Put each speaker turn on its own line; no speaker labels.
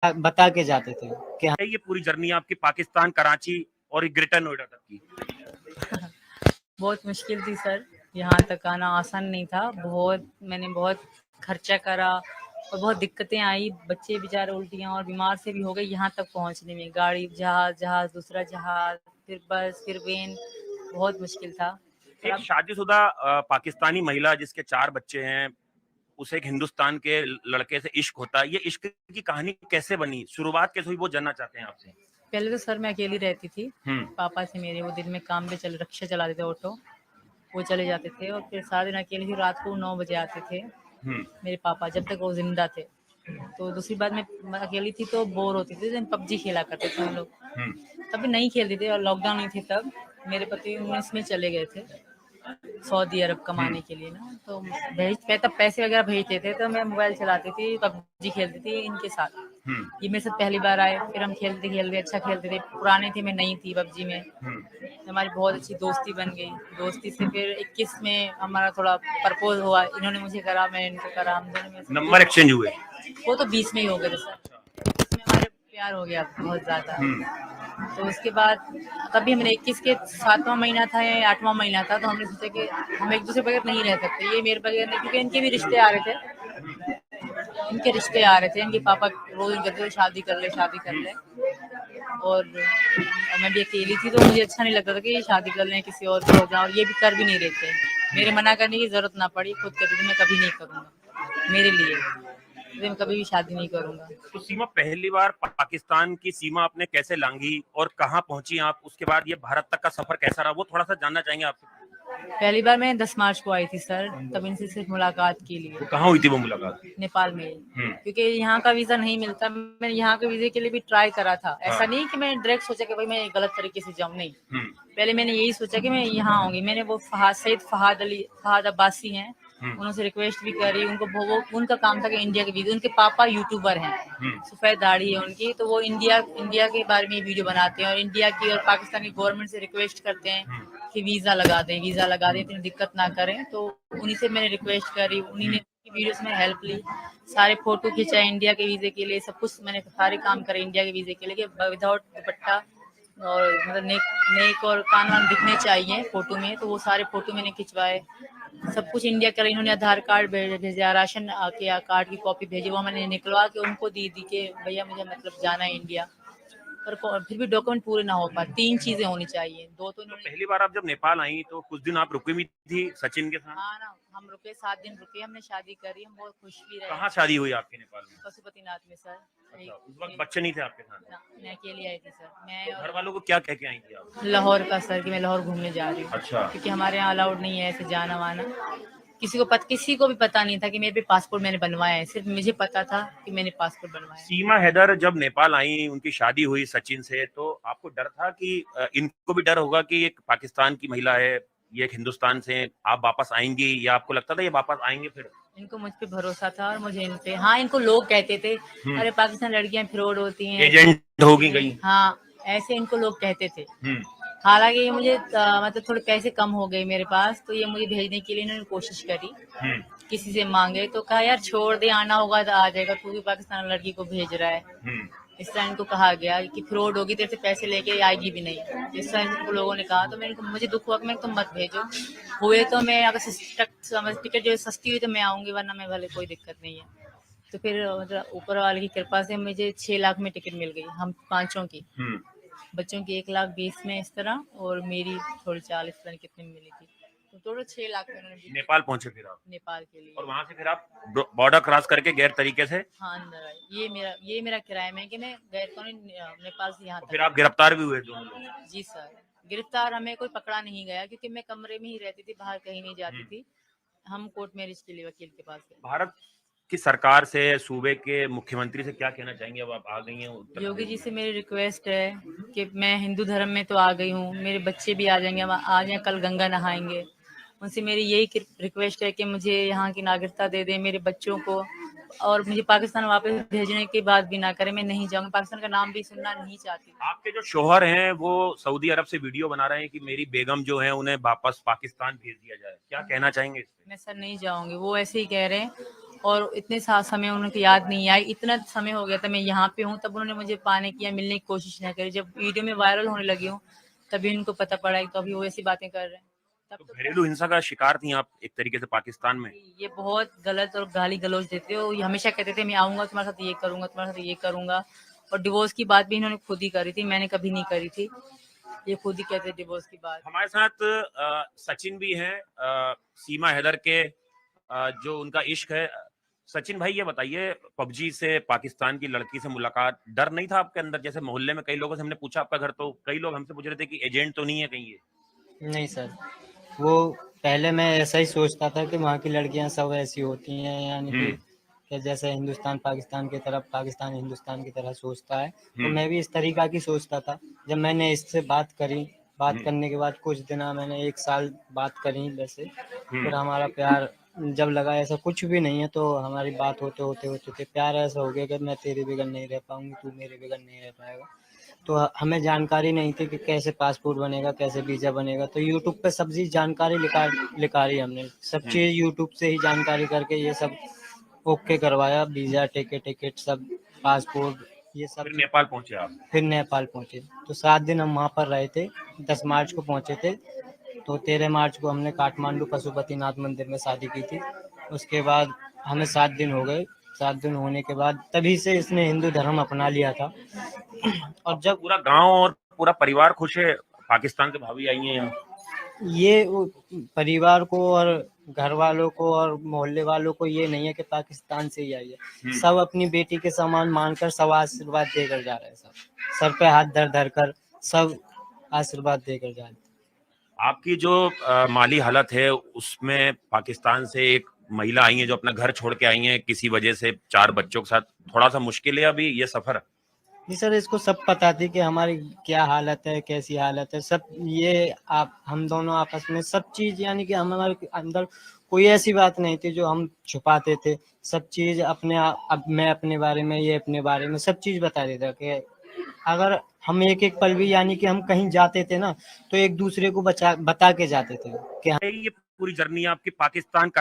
बता के जाते थे कि
है ये पूरी जर्नी आपकी पाकिस्तान, कराची और ग्रेटर नोएडा तक की?
बहुत मुश्किल थी सर, यहाँ तक आना आसान नहीं था। मैंने बहुत खर्चा करा और बहुत दिक्कतें आई। बच्चे बेचारे उल्टियाँ और बीमार से भी हो गए यहाँ तक पहुँचने में। गाड़ी, जहाज़, दूसरा जहाज़, फिर बस, फिर वेन, बहुत मुश्किल था।
एक शादीशुदा पाकिस्तानी महिला जिसके 4 बच्चे हैं, उसे एक हिंदुस्तान के लड़के से इश्क होता है। ये इश्क की कहानी कैसे बनी? शुरुआत कैसे हुई? वो जानना चाहते हैं आपसे।
पहले तो सर मैं अकेली रहती थी। पापा से मेरे वो दिन में काम पे रिक्शा चलाते थे, ऑटो, वो चले जाते थे और फिर सारा दिन अकेले ही रात को 9 बजे आते थे मेरे पापा, जब तक वो जिंदा थे। तो दूसरी बात मैं अकेली थी तो बोर होती थी। पबजी खेला करते थे हम लोग। तभी नहीं खेलते थे और लॉकडाउन नहीं थे तब। मेरे पति इसमें चले गए थे सऊदी अरब कमाने के लिए ना, तो तब पैसे वगैरह भेजते थे, तो मैं मोबाइल चलाती थी, पबजी खेलती थी इनके साथ। ये मेरे साथ पहली बार आए, फिर हम खेलते अच्छा खेलते थे। पुराने थे, मैं नई थी पबजी में। हमारी बहुत अच्छी दोस्ती बन गई। दोस्ती से फिर 21 में हमारा थोड़ा प्रपोज हुआ। इन्होंने मुझे करा, मैंने इनको करा, हम दोनों में
नंबर एक्सचेंज हुए?
वो तो 20 में ही हो गए थे सर। 21 में हमारे प्यार हो गया बहुत ज्यादा। तो उसके बाद तभी हमने 21 के 7वां महीना था या 8वां महीना था, तो हमने सोचा कि हम एक दूसरे बगैर नहीं रह सकते। ये मेरे बगैर नहीं, क्योंकि इनके भी रिश्ते आ रहे थे। इनके पापा रोज कहते थे शादी कर ले, शादी कर ले। और मैं भी अकेली थी तो मुझे अच्छा नहीं लगता था कि ये शादी कर लें, किसी और को हो जाए, और ये भी कर भी नहीं रहे थे। मेरे मना करने की जरूरत ना पड़ी, खुद कहते थे मैं कभी नहीं करूँगा मेरे लिए, मैं कभी भी शादी नहीं करूँगा।
तो सीमा, पहली बार पाकिस्तान की सीमा आपने कैसे लांघी और कहाँ पहुंची आप? उसके बाद ये भारत तक का सफर कैसा रहा, वो थोड़ा सा जानना चाहेंगे आपसे।
पहली बार मैं 10 मार्च को आई थी सर, तब इनसे सिर्फ मुलाकात के लिए।
तो कहाँ हुई थी वो मुलाकात?
नेपाल में, क्योंकि यहाँ का वीजा नहीं मिलता। मैंने यहाँ के वीजे के लिए भी ट्राई करा था। ऐसा नहीं कि मैंने डायरेक्ट सोचा कि भाई मैं गलत तरीके से जाऊँ, नहीं। पहले मैंने यही सोचा कि मैं यहाँ आऊंगी। मैंने वो फहाद अब्बासी हैं, उनसे रिक्वेस्ट भी करी। उनका काम था कि इंडिया के वीडियो, उनके पापा यूट्यूबर हैं, सफेद दाढ़ी है उनकी, तो वो इंडिया के बारे में वीडियो बनाते हैं और इंडिया की और पाकिस्तान की गवर्नमेंट से रिक्वेस्ट करते हैं कि वीजा लगा दें, इतनी दिक्कत ना करें। तो उन्हीं से मैंने रिक्वेस्ट करी, उन्हीं ने वीडियोस में हेल्प ली, सारे फोटो खिंचाए इंडिया के वीजे के लिए, सब कुछ मैंने सारे काम करे इंडिया के वीजे के लिए, विदाउट दुपट्टा और मतलब नेक और कान वान दिखने चाहिए फोटो में। तो वो सारे फोटो मैंने खिंचवाए, सब कुछ इंडिया का। इन्होंने आधार कार्ड भेजा, राशन के कार्ड की कॉपी भेजी, वो मैंने निकलवा के उनको दी के भैया मुझे मतलब जाना है इंडिया। पर फिर भी डॉक्यूमेंट पूरे ना हो पाए, 3 चीजें होनी चाहिए। दो तो
पहली बार आप जब नेपाल आई तो कुछ दिन आप रुकी भी थी सचिन के साथ?
हाँ ना, हम रुके 7 दिन रुके, हमने शादी करी, हम बहुत खुश भी रहे।
कहाँ शादी हुई आपके नेपाल में?
पशुपतिनाथ में सर।
अच्छा, उस वक्त बच्चे नहीं थे आपके साथ?
मैं अकेली आई थी सर। मैं
तो घर वालों को क्या कह के आई थी आप?
लाहौर का सर, कि मैं लाहौर घूमने जा रही हूँ।
अच्छा।
क्योंकि हमारे यहाँ अलाउड नहीं है ऐसे जाना वाना। किसी को भी पता नहीं था कि मेरे पे पासपोर्ट मैंने बनवाया है, सिर्फ मुझे पता था कि मैंने पासपोर्ट बनवाया है।
सीमा हैदर जब नेपाल आई, उनकी शादी हुई सचिन से, तो आपको डर था कि इनको भी डर होगा कि एक पाकिस्तान की महिला है, ये एक हिंदुस्तान से, आप वापस आएंगी, या आपको लगता था ये वापस आएंगे? फिर
इनको मुझ पे भरोसा था और मुझे इन पे। हाँ, इनको लोग कहते थे अरे पाकिस्तान लड़कियां फ्रॉड होती हैं,
एजेंट होगी गई।
हाँ, ऐसे इनको लोग कहते थे। हालांकि ये मुझे मतलब थोड़े पैसे कम हो गए मेरे पास, तो ये मुझे भेजने के लिए इन्होंने कोशिश करी। किसी से मांगे तो कहा यार छोड़ दे, आना होगा तो आ जाएगा, तू भी पाकिस्तान लड़की को भेज रहा है। इस तरह इनको कहा गया कि फ्रॉड होगी, तेरे से पैसे लेके आएगी भी नहीं, इस तरह इनको लोगों ने कहा। तो मुझे दुख हुआ कि मैं तुम मत भेजो, हुए तो मैं अगर टिकट जो सस्ती हुई तो मैं आऊंगी, वरना मैं भले कोई दिक्कत नहीं है। तो फिर मतलब ऊपर वाले की कृपा से मुझे 6 लाख में टिकट मिल गई, हम पांचों की। बच्चों की 1,20,000 में इस तरह, और मेरी थोड़ी 40 पता नहीं कितने में मिली थी, तो टोटल 6 लाख में उन्होंने।
नेपाल पहुंचे फिर आप?
नेपाल के लिए।
और वहां से फिर आप बॉर्डर क्रॉस करके गैर तरीके से?
हाँ, अंदर आई। ये मेरा किराया में कि मैं गैर कानूनी नेपाल से यहाँ तक।
फिर आप गिरफ्तार भी हुए दोनों लोग?
जी सर, गिरफ्तार हमें कोई पकड़ा नहीं गया, क्योंकि मैं कमरे में ही रहती थी, बाहर कहीं नहीं जाती थी। हम कोर्ट मैरिज के लिए वकील के पास गए।
भारत की सरकार से, सूबे के मुख्यमंत्री से क्या कहना चाहेंगे? अब आप आ गई हैं
योगी जी से मेरी रिक्वेस्ट है कि मैं हिंदू धर्म में तो आ गई हूँ, मेरे बच्चे भी आ जाएंगे, आज या कल गंगा नहाएंगे। उनसे मेरी यही रिक्वेस्ट है कि मुझे यहाँ की नागरिकता दे दें मेरे बच्चों को, और मुझे पाकिस्तान वापस भेजने की बात भी ना करें। मैं नहीं जाऊंगी, पाकिस्तान का नाम भी सुनना नहीं चाहती।
आपके जो शोहर हैं वो सऊदी अरब से वीडियो बना रहे हैं कि मेरी बेगम जो है उन्हें वापस पाकिस्तान भेज दिया जाए, क्या कहना चाहेंगे इस पे?
मैं सर नहीं जाऊंगी, वो ऐसे ही कह रहे हैं। और इतने समय उनको याद नहीं आई, इतना समय हो गया था मैं यहाँ पे हूँ, तब उन्होंने मुझे पाने की या मिलने की कोशिश नहीं करी। जब वीडियो में वायरल होने लगी हूँ तभी उनको पता पड़ा, तो अभी वो ऐसी बातें कर रहे हैं।
तो घरेलू हिंसा का शिकार थी आप एक तरीके से पाकिस्तान में।
ये बहुत गलत और गाली गलौज देते हो, ये हमेशा कहते थे मैं आऊंगा तुम्हारे साथ ये करूंगा, तुम्हारे साथ ये करूंगा। और डिवोर्स की बात भी इन्होंने खुद ही करी थी, मैंने कभी नहीं करी थी। ये खुद ही कहते डिवोर्स की बात।
हमारे साथ सचिन भी हैं, सीमा हैदर के जो उनका इश्क है। सचिन भाई ये बताइए, पबजी से पाकिस्तान की लड़की से मुलाकात, डर नहीं था आपके अंदर? जैसे मोहल्ले में कई लोगों से हमने पूछा आपका घर, तो कई लोग हमसे पूछ रहे थे कि एजेंट तो नहीं है कहीं ये।
नहीं सर, वो पहले मैं ऐसा ही सोचता था कि वहाँ की लड़कियाँ सब ऐसी होती हैं, यानी कि जैसे हिंदुस्तान पाकिस्तान की तरफ, पाकिस्तान हिंदुस्तान की तरह सोचता है, तो मैं भी इस तरीका की सोचता था। जब मैंने इससे बात करी, बात करने के बाद कुछ दिन मैंने 1 साल बात करी वैसे, फिर हमारा प्यार जब लगा ऐसा कुछ भी नहीं है, तो हमारी बात होते होते होते थे प्यार ऐसा हो गया कि मैं तेरे बगैर नहीं रह पाऊंगी, तू मेरे बगैर नहीं रह पाएगा। तो हमें जानकारी नहीं थी कि कैसे पासपोर्ट बनेगा, कैसे वीज़ा बनेगा, तो यूट्यूब पे सब चीज़ जानकारी निकाली हमने, सब चीज़ यूट्यूब से ही जानकारी करके ये सब ओके करवाया, वीज़ा, टिकट सब, पासपोर्ट, ये सब।
फिर नेपाल पहुंचे आप?
फिर नेपाल पहुँचे, तो 7 दिन हम वहाँ पर रहे थे। 10 मार्च को पहुँचे थे, तो 13 मार्च को हमने काठमांडू पशुपतिनाथ मंदिर में शादी की थी। उसके बाद हमें 7 दिन हो गए। 7 दिन होने के बाद तभी से इसने हिंदू धर्म अपना लिया था। और जब
पूरा गांव और पूरा परिवार खुश है, पाकिस्तान से भाभी आई हैं यहाँ?
ये परिवार को और घर वालों को और मोहल्ले वालों को ये नहीं है कि पाकिस्तान से ही आई है, सब अपनी बेटी के समान मानकर सब आशीर्वाद देकर जा रहे हैं, सब सर पे हाथ धर धर कर सब आशीर्वाद देकर जा रहे हैं।
आपकी जो माली हालत है उसमें पाकिस्तान से एक महिला आई है जो अपना घर छोड़ के आई है किसी वजह से, 4 बच्चों के साथ, थोड़ा सा मुश्किल है अभी ये सफर?
जी सर, इसको सब पता थी कि हमारी क्या हालत है, कैसी हालत है, सब ये आप हम दोनों आपस में सब चीज़, यानी कि हमारे अंदर कोई ऐसी बात नहीं थी जो हम छुपाते थे। सब चीज़ अपने अब मैं अपने बारे में, ये अपने बारे में सब चीज़ बता देता कि अगर हम एक-एक पल भी, यानी कि हम कहीं जाते थे ना, तो एक दूसरे को बता के जाते थे कि
ये पूरी जर्नी आपकी पाकिस्तान